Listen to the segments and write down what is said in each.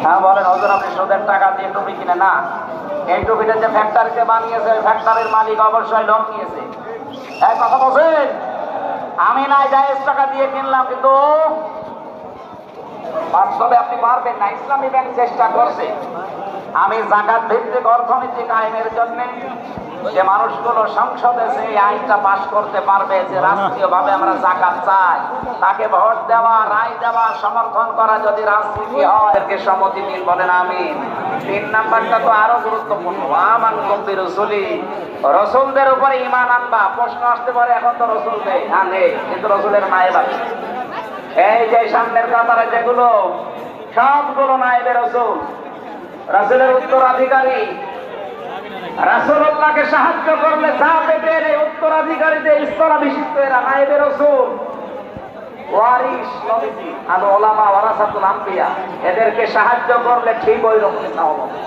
হ্যাঁ বলেন হুজুর, আপনি সুদের টাকা দিয়ে টুপি কিনে না? এই টুপিটা যে ফ্যাক্টরিতে বানিয়েছে ওই ফ্যাক্টরির মালিক অবশ্যই লোন নিয়েছে। এক কথা বলছেন, আমি না জায়েজ টাকা দিয়ে কিনলাম, কিন্তু বাস্তবে আপনি পারবেন না। ইসলামী ব্যাংক চেষ্টা করছে আমি জাকাত ভিত্তিক অর্থনীতি কায়েমের জন্য যে মানুষগুলো সংসদে সেই আইনটা পাশ করতে পারবে যে রাষ্ট্রীয়ভাবে আমরা জাকাত চাই, তাকে ভোট দেওয়া, রায় দেওয়া, সমর্থন করা যদি রাজনীতি হয়, এরকে সম্মতি দিন, বলেন আমিন। 3 নাম্বারটা তো আরো গুরুত্বপূর্ণ, আমানতুম বিরসুলি, রসুলদের উপরে ঈমান আনবা। প্রশ্ন আসতে পারে এখন তো রসুল নেই, নেই, কিন্তু রসুলের নায়েব আছে। এই যে সামনের কাতারে যেগুলো, সবগুলো নায়েবে রসুল, রাসূলের উত্তরাধিকারী। রাসূলুল্লাহকে সাহায্য করলে যা পেতেন এই উত্তরাধিকারীদের স্তরাভিষিক্ত এরা নায়েবে রাসূল, ওয়ারিস নবীজি, আর উলামা ওয়ারাসাতুল আম্বিয়া, এদেরকে সাহায্য করলে ঠিক ওই রকম সওয়াব হবে।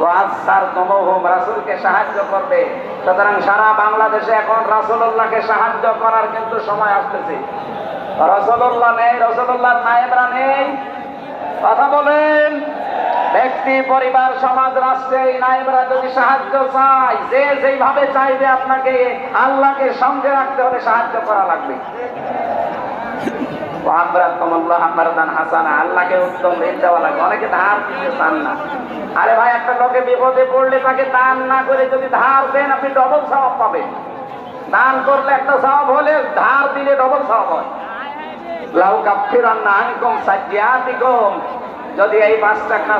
ওয়াসার তমহুম, রাসূলকে সাহায্য করবে। সুতরাং সারা বাংলাদেশে এখন রাসূলুল্লাহকে সাহায্য করার কিন্তু সময় আসতেছে। রাসূলুল্লাহ নেই, রাসূলুল্লাহর নায়েবরা নেই, কথা বলেন। ব্যক্তি, পরিবার, সমাজ, রাষ্ট্রে এই নায়েবরা যদি সাহায্য চায়, যে যেইভাবে চাইবে আপনাকে আল্লাহকে সঙ্গে রাখতে হলে সাহায্য করা লাগবে। আল্লাহকে উত্তম ঋণ দেওয়া লাগবে। অনেকে ধার দিতে চান না। আরে ভাই, একটা লোকে বিপদে পড়লে তাকে দান না করে যদি ধার দেন, আপনি ডবল সওয়াব পাবেন। দান করলে একটা সওয়াব হলে ধার দিলে ডবল সওয়াব হয়। লাউ কাফিরান্না আনকুম সাইয়্যাতিকুম, যদি এই 5টা কাজ